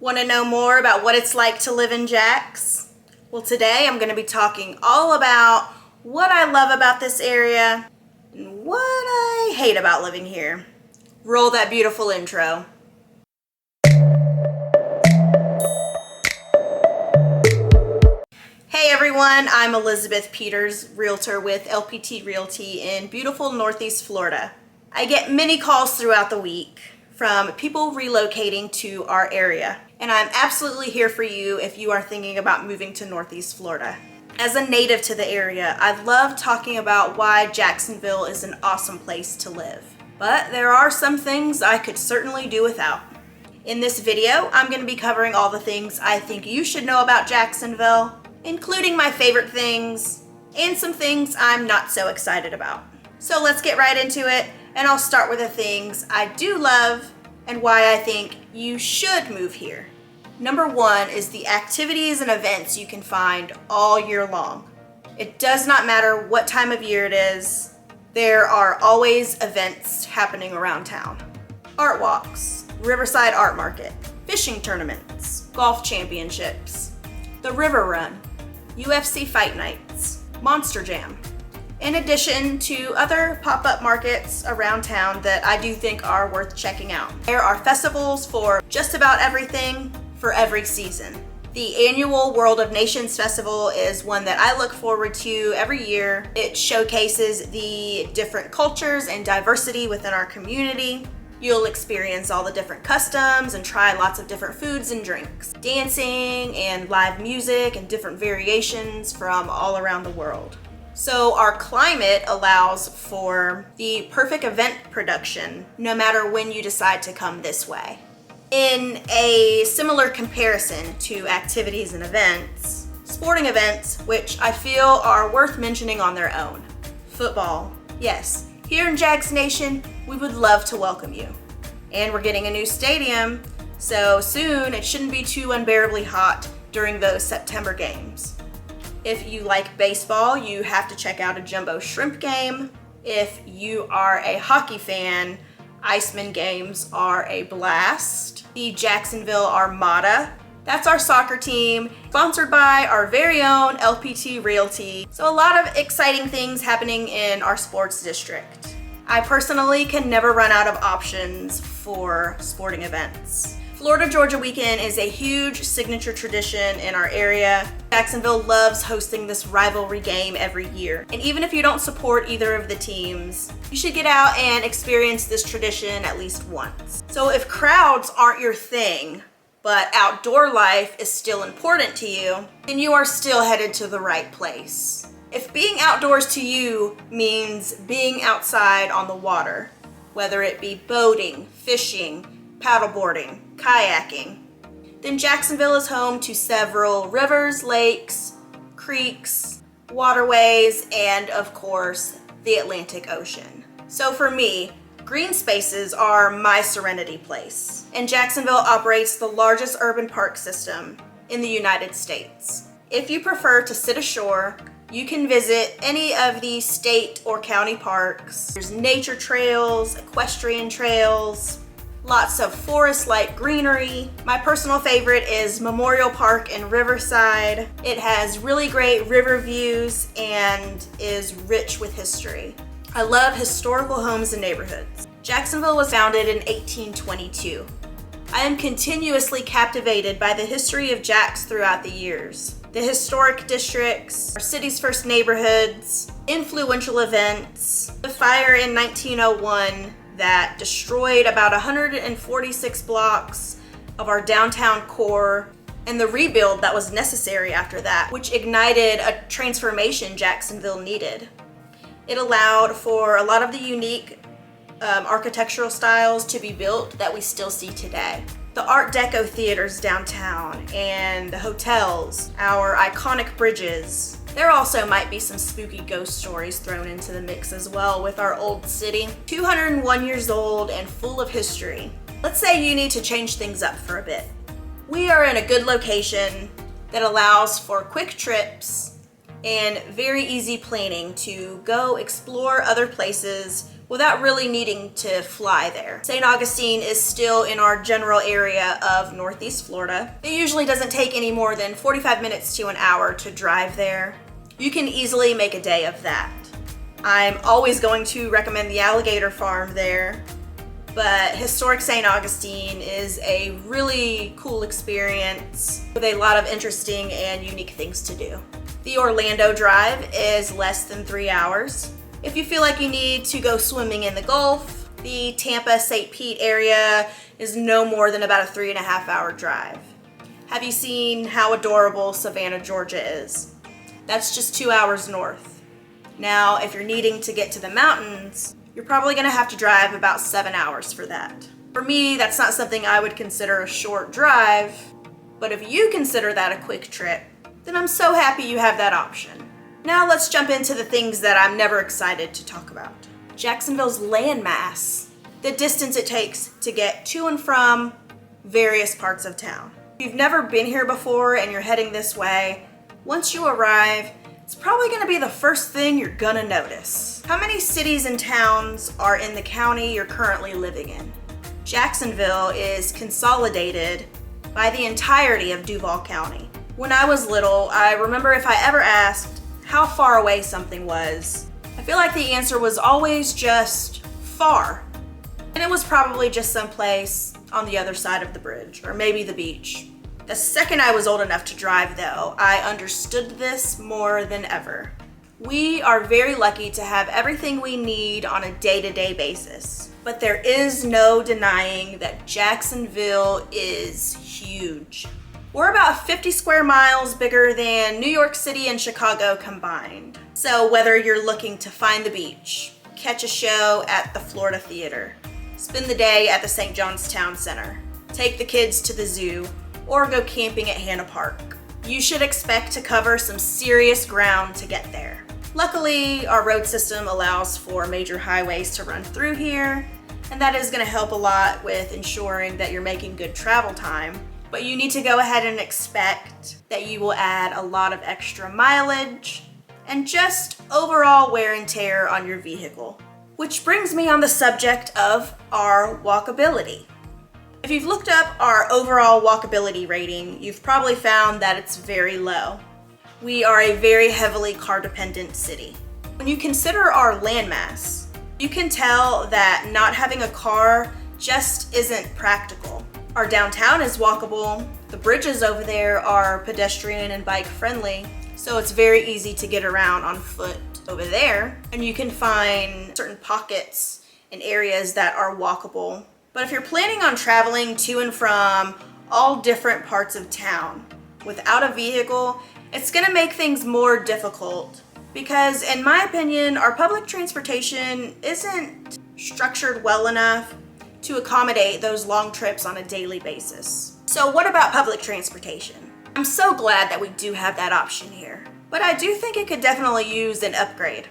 Want to know more about what it's like to live in Jax? Well, today I'm going to be talking all about what I love about this area and what I hate about living here. Roll that beautiful intro. Hey everyone, I'm Elizabeth Peters, Realtor with LPT Realty in beautiful Northeast Florida. I get many calls throughout the week from people relocating to our area, and I'm absolutely here for you if you are thinking about moving to Northeast Florida. As a native to the area, I love talking about why Jacksonville is an awesome place to live. But there are some things I could certainly do without. In this video, I'm going to be covering all the things I think you should know about Jacksonville, including my favorite things and some things I'm not so excited about. So let's get right into it, and I'll start with the things I do love and why I think you should move here. Number one is the activities and events you can find all year long. It does not matter what time of year it is, there are always events happening around town. Art walks, Riverside Art Market, fishing tournaments, golf championships, the River Run, UFC fight nights, Monster Jam, in addition to other pop-up markets around town that I do think are worth checking out. There are festivals for just about everything for every season. The annual World of Nations Festival is one that I look forward to every year. It showcases the different cultures and diversity within our community. You'll experience all the different customs and try lots of different foods and drinks, dancing and live music and different variations from all around the world. So our climate allows for the perfect event production no matter when you decide to come this way. In a similar comparison to activities and events, sporting events, which I feel are worth mentioning on their own. Football, yes. Here in Jags Nation, we would love to welcome you. And we're getting a new stadium, so soon it shouldn't be too unbearably hot during those September games. If you like baseball, you have to check out a jumbo shrimp game. If you are a hockey fan, Iceman games are a blast. The Jacksonville Armada, that's our soccer team, sponsored by our very own LPT Realty. So a lot of exciting things happening in our sports district. I personally can never run out of options for sporting events. Florida-Georgia weekend is a huge signature tradition in our area. Jacksonville loves hosting this rivalry game every year. And even if you don't support either of the teams, you should get out and experience this tradition at least once. So if crowds aren't your thing, but outdoor life is still important to you, then you are still headed to the right place. If being outdoors to you means being outside on the water, whether it be boating, fishing, paddleboarding, kayaking, then Jacksonville is home to several rivers, lakes, creeks, waterways, and of course, the Atlantic Ocean. So for me, green spaces are my serenity place, and Jacksonville operates the largest urban park system in the United States. If you prefer to sit ashore, you can visit any of the state or county parks. There's nature trails, equestrian trails, lots of forest-like greenery. My personal favorite is Memorial Park in Riverside. It has really great river views and is rich with history. I love historical homes and neighborhoods. Jacksonville was founded in 1822. I am continuously captivated by the history of Jax throughout the years. The historic districts, our city's first neighborhoods, influential events, the fire in 1901 that destroyed about 146 blocks of our downtown core, and the rebuild that was necessary after that, which ignited a transformation Jacksonville needed. It allowed for a lot of the unique architectural styles to be built that we still see today. The Art Deco theaters downtown and the hotels, our iconic bridges. There also might be some spooky ghost stories thrown into the mix as well with our old city. 201 years old and full of history. Let's say you need to change things up for a bit. We are in a good location that allows for quick trips and very easy planning to go explore other places without really needing to fly there. St. Augustine is still in our general area of Northeast Florida. It usually doesn't take any more than 45 minutes to an hour to drive there. You can easily make a day of that. I'm always going to recommend the alligator farm there, but historic St. Augustine is a really cool experience with a lot of interesting and unique things to do. The Orlando drive is less than 3 hours. If you feel like you need to go swimming in the Gulf, the Tampa-St. Pete area is no more than about a 3.5 hour drive. Have you seen how adorable Savannah, Georgia is? That's just 2 hours north. Now, if you're needing to get to the mountains, you're probably gonna have to drive about 7 hours for that. For me, that's not something I would consider a short drive, but if you consider that a quick trip, then I'm so happy you have that option. Now let's jump into the things that I'm never excited to talk about. Jacksonville's landmass, the distance it takes to get to and from various parts of town. If you've never been here before and you're heading this way, once you arrive, it's probably gonna be the first thing you're gonna notice. How many cities and towns are in the county you're currently living in? Jacksonville is consolidated by the entirety of Duval County. When I was little, I remember if I ever asked how far away something was, I feel like the answer was always just far. And it was probably just someplace on the other side of the bridge, or maybe the beach. The second I was old enough to drive though, I understood this more than ever. We are very lucky to have everything we need on a day-to-day basis, but there is no denying that Jacksonville is huge. We're about 50 square miles bigger than New York City and Chicago combined. So whether you're looking to find the beach, catch a show at the Florida Theater, spend the day at the St. John's Town Center, take the kids to the zoo, or go camping at Hannah Park, you should expect to cover some serious ground to get there. Luckily, our road system allows for major highways to run through here, and that is going to help a lot with ensuring that you're making good travel time. But you need to go ahead and expect that you will add a lot of extra mileage and just overall wear and tear on your vehicle. Which brings me on the subject of our walkability. If you've looked up our overall walkability rating, you've probably found that it's very low. We are a very heavily car-dependent city. When you consider our landmass, you can tell that not having a car just isn't practical. Our downtown is walkable, the bridges over there are pedestrian and bike friendly, so it's very easy to get around on foot over there, and you can find certain pockets and areas that are walkable. But if you're planning on traveling to and from all different parts of town without a vehicle, it's gonna make things more difficult because, in my opinion, our public transportation isn't structured well enough to accommodate those long trips on a daily basis. So what about public transportation? I'm so glad that we do have that option here, but I do think it could definitely use an upgrade.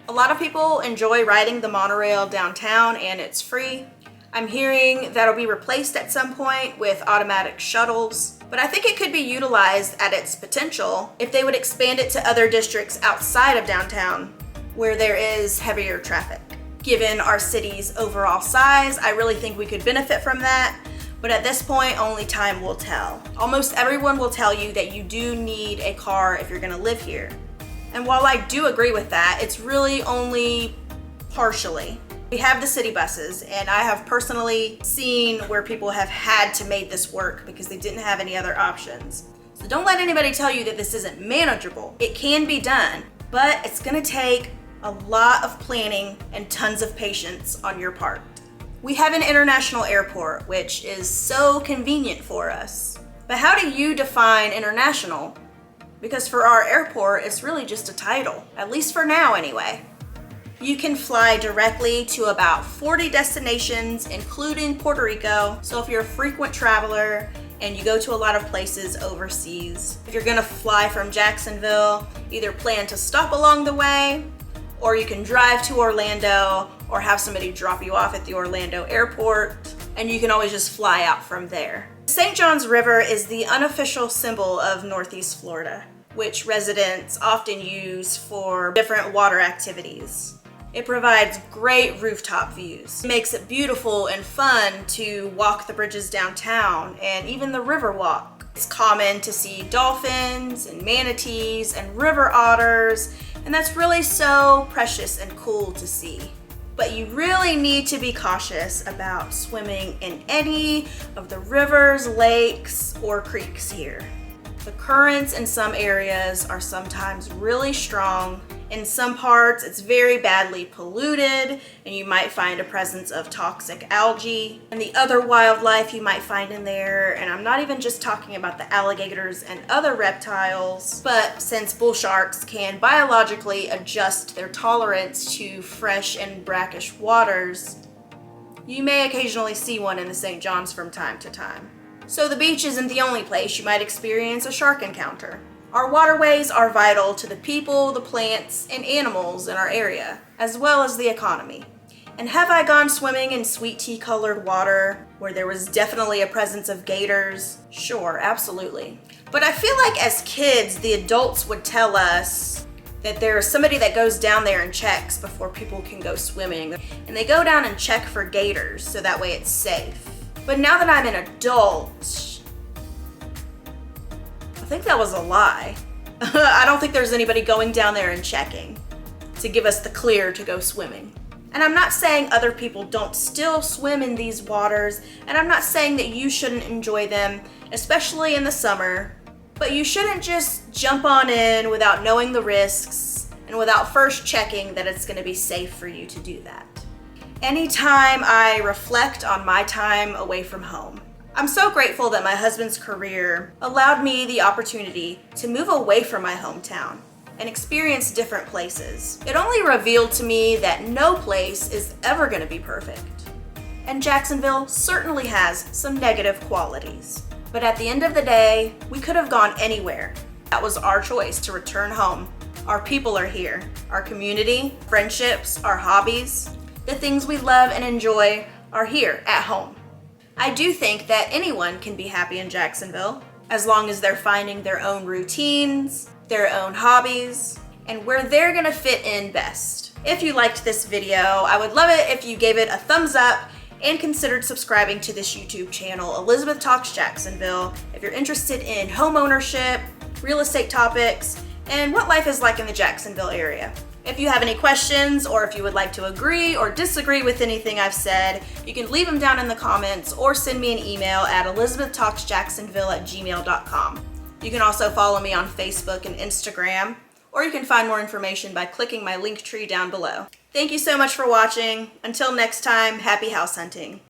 A lot of people enjoy riding the monorail downtown and it's free. I'm hearing that'll be replaced at some point with automatic shuttles, but I think it could be utilized at its potential if they would expand it to other districts outside of downtown where there is heavier traffic. Given our city's overall size, I really think we could benefit from that, but at this point, only time will tell. Almost everyone will tell you that you do need a car if you're gonna live here. And while I do agree with that, it's really only partially. We have the city buses, and I have personally seen where people have had to make this work because they didn't have any other options. So don't let anybody tell you that this isn't manageable. It can be done, but it's gonna take a lot of planning and tons of patience on your part. We have an international airport, which is so convenient for us. But how do you define international? Because for our airport, it's really just a title, at least for now anyway. You can fly directly to about 40 destinations, including Puerto Rico. So if you're a frequent traveler and you go to a lot of places overseas, if you're gonna fly from Jacksonville, either plan to stop along the way, or you can drive to Orlando or have somebody drop you off at the Orlando airport, and you can always just fly out from there. The St. Johns River is the unofficial symbol of Northeast Florida, which residents often use for different water activities. It provides great rooftop views. It makes it beautiful and fun to walk the bridges downtown and even the river walk. It's common to see dolphins and manatees and river otters, and that's really so precious and cool to see. But you really need to be cautious about swimming in any of the rivers, lakes, or creeks here. The currents in some areas are sometimes really strong. In some parts, it's very badly polluted, and you might find a presence of toxic algae and the other wildlife you might find in there. And I'm not even just talking about the alligators and other reptiles, but since bull sharks can biologically adjust their tolerance to fresh and brackish waters, you may occasionally see one in the St. Johns from time to time. So the beach isn't the only place you might experience a shark encounter. Our waterways are vital to the people, the plants, and animals in our area, as well as the economy. And have I gone swimming in sweet tea-colored water where there was definitely a presence of gators? Sure, absolutely. But I feel like as kids, the adults would tell us that there is somebody that goes down there and checks before people can go swimming. And they go down and check for gators, so that way it's safe. But now that I'm an adult, I think that was a lie. I don't think there's anybody going down there and checking to give us the clear to go swimming. And I'm not saying other people don't still swim in these waters, and I'm not saying that you shouldn't enjoy them, especially in the summer, but you shouldn't just jump on in without knowing the risks and without first checking that it's gonna be safe for you to do that. Anytime I reflect on my time away from home, I'm so grateful that my husband's career allowed me the opportunity to move away from my hometown and experience different places. It only revealed to me that no place is ever going to be perfect. And Jacksonville certainly has some negative qualities. But at the end of the day, we could have gone anywhere. That was our choice to return home. Our people are here. Our community, friendships, our hobbies, the things we love and enjoy are here at home. I do think that anyone can be happy in Jacksonville as long as they're finding their own routines, their own hobbies, and where they're gonna fit in best. If you liked this video, I would love it if you gave it a thumbs up and considered subscribing to this YouTube channel, Elizabeth Talks Jacksonville, if you're interested in home ownership, real estate topics, and what life is like in the Jacksonville area. If you have any questions, or if you would like to agree or disagree with anything I've said, you can leave them down in the comments or send me an email at elizabethtalksjacksonville@gmail.com. You can also follow me on Facebook and Instagram, or you can find more information by clicking my link tree down below. Thank you so much for watching. Until next time, happy house hunting.